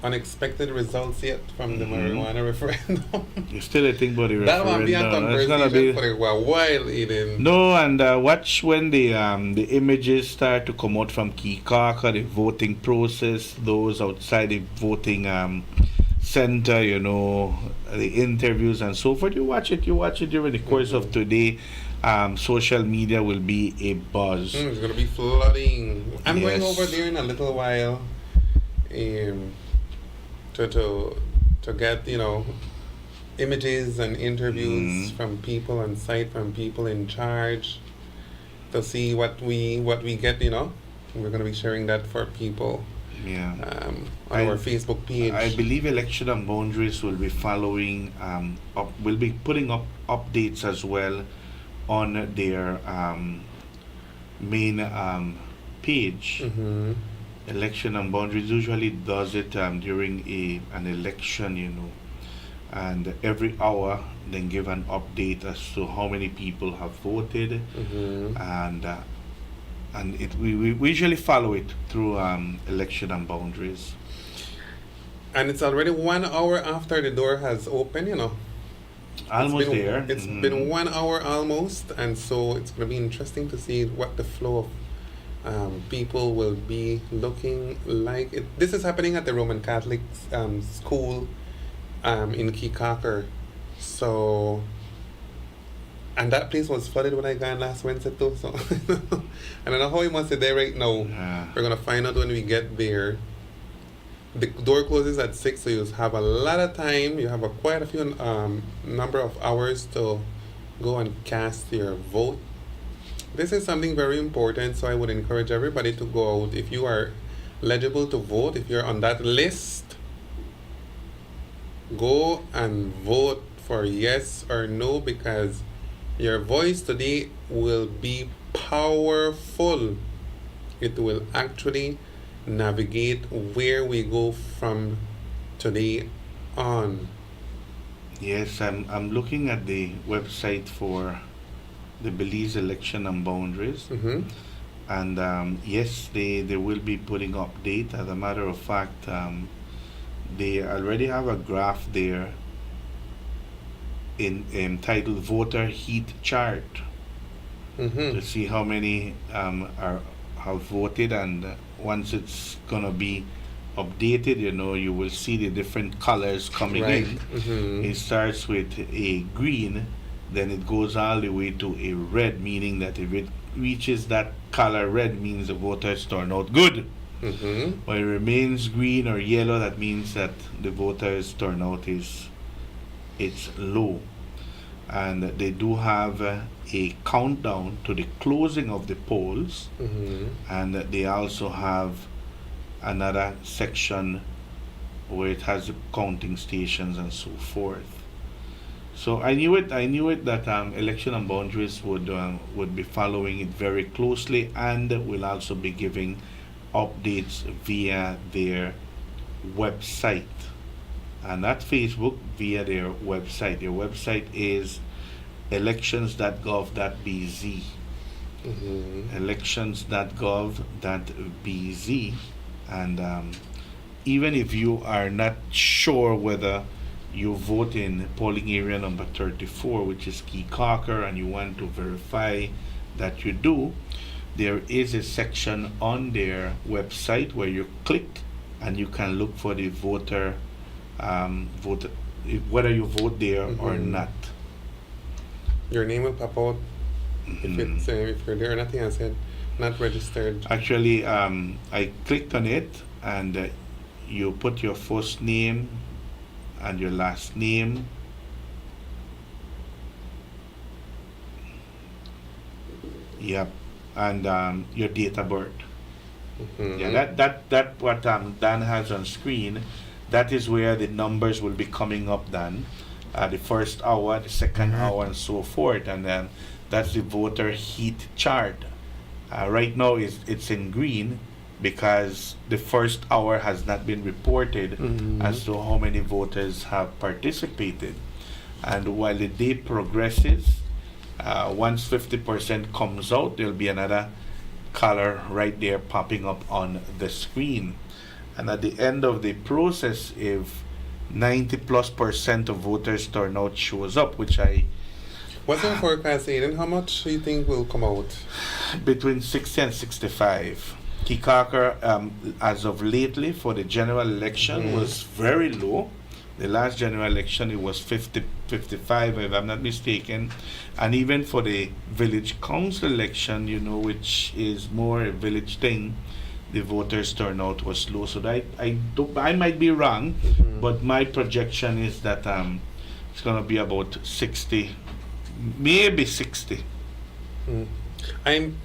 unexpected results yet from the marijuana referendum. You still think about the that referendum. will be a conversation for a while, Eden. No, and watch when the images start to come out from Kikaka, the voting process, those outside the voting center, you know, the interviews and so forth. You watch it during the course of today. Social media will be a buzz. It's going to be flooding. I'm going over there in a little while. To get, you know, images and interviews from people on site, from people in charge, to see what we get, you know. We're going to be sharing that for people on our Facebook page. I believe Election and Boundaries will be following will be putting up updates as well on their main page. Election and Boundaries usually does it during an election, you know, and every hour then give an update as to how many people have voted, and we usually follow it through Election and Boundaries. And it's already 1 hour after the door has opened, you know. Almost there. It's been 1 hour almost, and so it's going to be interesting to see what the flow of people will be looking like. This is happening at the Roman Catholic school in Kikaka. So, and that place was flooded when I got last Wednesday too. So, I don't know how it must be there right now. We're going to find out when we get there. The door closes at 6, so you have a lot of time. You have quite a few number of hours to go and cast your vote. This is something very important, so I would encourage everybody to go out. If you are eligible to vote, if you're on that list, go and vote for yes or no, because your voice today will be powerful. It will actually navigate where we go from today on. Yes, I'm looking at the website for the Belize Election and Boundaries, and yes, they will be putting update. As a matter of fact, they already have a graph there entitled Voter Heat Chart to see how many have voted, and once it's gonna be updated, you will see the different colors coming Right. in. Mhm. It starts with a green, then it goes all the way to a red, meaning that if it reaches that color red, means the voters turn out good. Mm-hmm. When it remains green or yellow, that means that the voters turnout it's low. And they do have a countdown to the closing of the polls, Mm-hmm. and they also have another section where it has the counting stations and so forth. So I knew it that Election and Boundaries would be following it very closely, and will also be giving updates via their website, and not Facebook, via their website. Their website is elections.gov.bz. Mm-hmm. elections.gov.bz. And even if you are not sure whether you vote in polling area number 34, which is Key Cocker, and you want to verify that you do, there is a section on their website where you click and you can look for the voter, whether you vote there or Mhm. not. Your name will pop out Mhm. if you're there. Nothing else said not registered. Actually, I clicked on it, and you put your first name and your last name. Yep, and your date of birth. Mhm. Yeah, that what Dan has on screen. That is where the numbers will be coming up. Dan, the first hour, the 2nd hour, and so forth, and then that's the voter heat chart. Right now, it's in green because the first hour has not been reported Mhm. as to how many voters have participated. And while the day progresses, once 50% comes out, there'll be another color right there popping up on the screen. And at the end of the process, if 90+% of voters turnout shows up, which What's the forecast, Aiden? How much do you think will come out? between 60 and 65. Kikaka, as of lately, for the general election, Mhm. was very low. The last general election, it was 50, 55, if I'm not mistaken. And even for the village council election, which is more a village thing, the voters turnout was low. So I might be wrong, Mhm. but my projection is that it's going to be about 60, maybe 60. Mm. I'm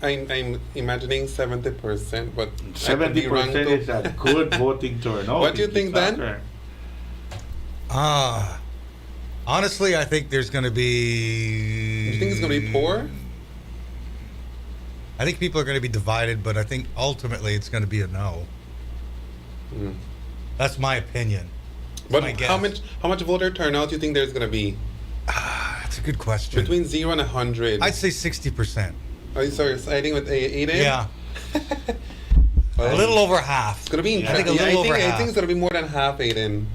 imagining 70%, but I could be wrong 70% too. is a good voting turnout. What do you in think, Dan? Kikaka. Honestly, I think there's going to be. You think it's gonna be poor? I think people are going to be divided, but I think ultimately it's going to be a no. Mm. That's my opinion. But my guess. how much voter turnout do you think there's gonna be? That's a good question. Between 0 and 100. I'd say 60%. Are you sorry, siding with Aiden? Yeah. Well, A little over half. It's gonna be. I think a little over I half. think it's gonna be more than half, Aiden.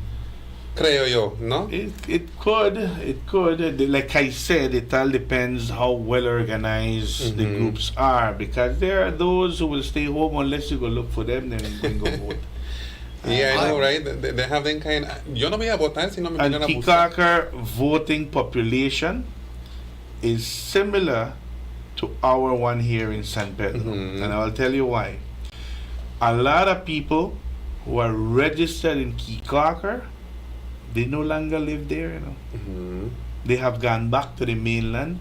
Creo yo, no? It could. Like I said, it all depends how well organized the Mhm. groups are, because there are those who will stay home unless you go look for them, then go vote. Yeah, I know, right? They have them kind. Yo no voy a votar si no me And vienen a buscar. Kikaka voting population is similar to our one here in San Pedro. Mhm. And I'll tell you why. A lot of people who are registered in Kikaka, they no longer live there, Mhm. They have gone back to the mainland,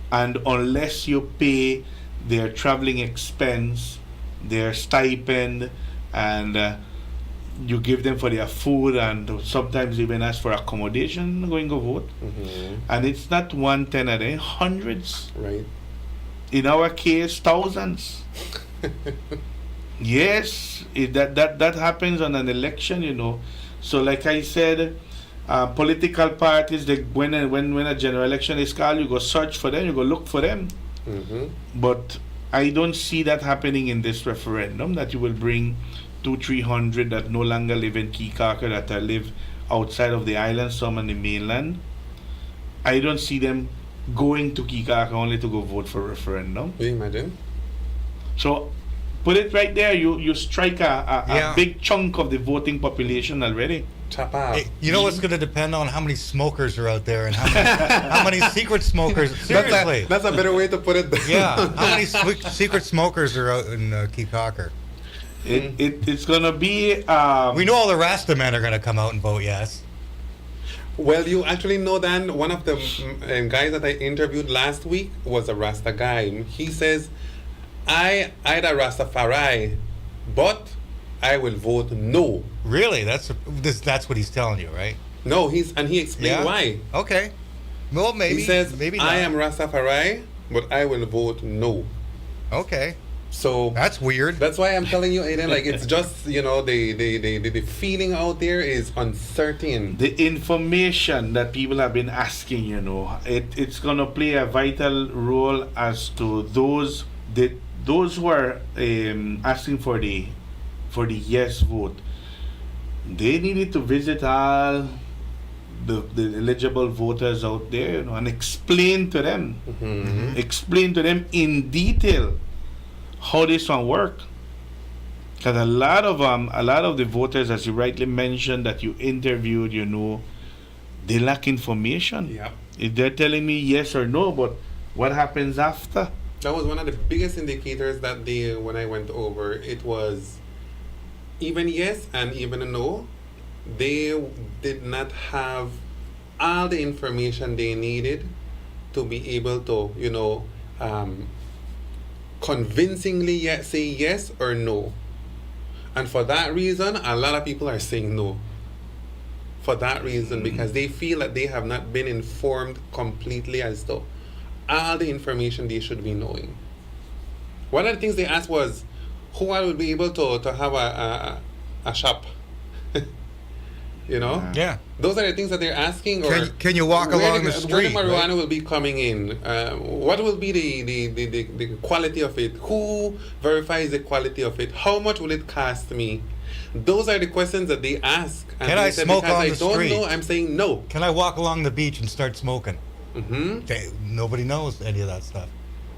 and unless you pay their traveling expense, their stipend, and you give them for their food, and sometimes even ask for accommodation, going to vote. Mhm. And it's not 110 a day, hundreds. Right. In our case, thousands. Yes, that happens on an election, So like I said, political parties, when a general election is called, you go search for them, you go look for them. Mhm. But I don't see that happening in this referendum, that you will bring 200-300 that no longer live in Kikaka, that live outside of the island, some on the mainland. I don't see them going to Kikaka only to go vote for referendum. Can you imagine? So Put it right there. You strike a Yeah. big chunk of the voting population already. Chop off. Hey, you know what's going to depend on how many smokers are out there and how many secret smokers. Seriously. That's a better way to put it. Yeah. How many secret smokers are out in Keycocker? It's going to be... we know all the Rasta men are going to come out and vote yes. Well, you actually know, Dan, one of the guys that I interviewed last week was a Rasta guy. He says, I'd a Rastafari, but I will vote no. Really? That's what he's telling you, right? No, he explained why. Okay. Well, maybe. He says, maybe I not. am Rastafari, but I will vote no. Okay. So that's weird. That's why I'm telling you, Aiden, like it's just, the feeling out there is uncertain. The information that people have been asking, it's gonna play a vital role as to those who are asking for the yes vote. They needed to visit all the eligible voters out there, and explain to them, in detail how this one work. Because a lot of the voters, as you rightly mentioned, that you interviewed, they lack information. Yep. If they're telling me yes or no, but what happens after? That was one of the biggest indicators that day when I went over. It was even yes and even a no. They did not have all the information they needed to be able to, convincingly say yes or no. And for that reason, a lot of people are saying no. For that reason, because they feel that they have not been informed completely as to all the information they should be knowing. One of the things they asked was, who I would be able to have a shop. Yeah. Those are the things that they're asking. Can you walk along the street? Where the marijuana will be coming in? What will be the quality of it? Who verifies the quality of it? How much will it cost me? Those are the questions that they ask. And Can I said, smoke because on I the don't street? know, I'm saying no. Can I walk along the beach and start smoking? Mm-hmm. Nobody knows any of that stuff.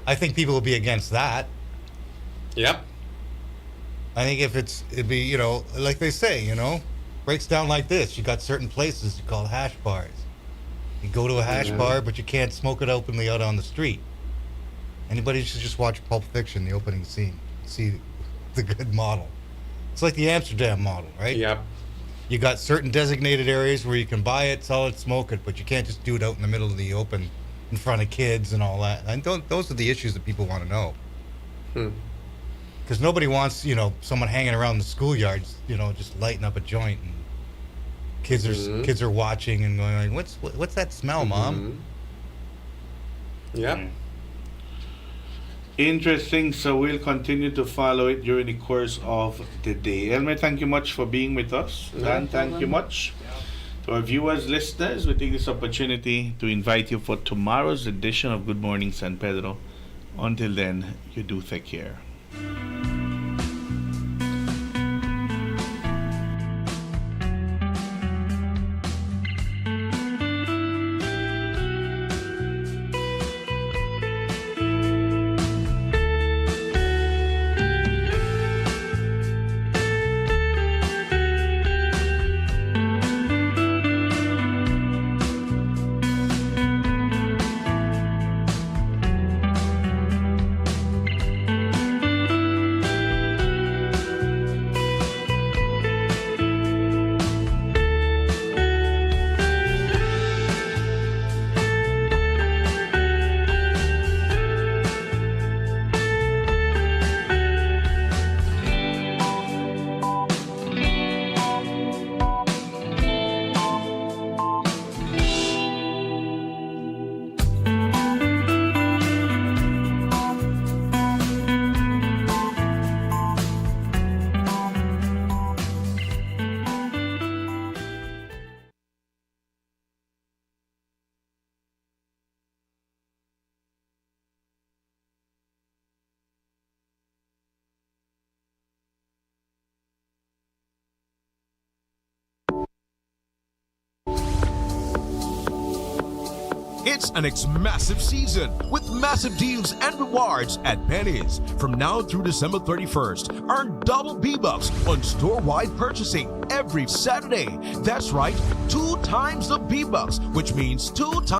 I think people will be against that. Yep. I think if it'd be, like they say, breaks down like this. You got certain places called hash bars. You go to a hash bar, but you can't smoke it openly out on the street. Anybody should just watch Pulp Fiction, the opening scene. See the good model. It's like the Amsterdam model, right? Yep. You got certain designated areas where you can buy it, sell it, smoke it, but you can't just do it out in the middle of the open in front of kids and all that. And those are the issues that people want to know. Because nobody wants, someone hanging around the schoolyards, just lighting up a joint, and kids are watching and going like, "What's that smell, Mom?" Yeah. Interesting. So we'll continue to follow it during the course of the day. Elmer, thank you much for being with us. Dan, thank you much. To our viewers, listeners, we take this opportunity to invite you for tomorrow's edition of Good Morning San Pedro. Until then, you do take care. It's an massive season with massive deals and rewards at Penny's. From now through December 31st, earn double B-Bucks on store-wide purchasing every Saturday. That's right, 2 times the B-Bucks, which means 2 times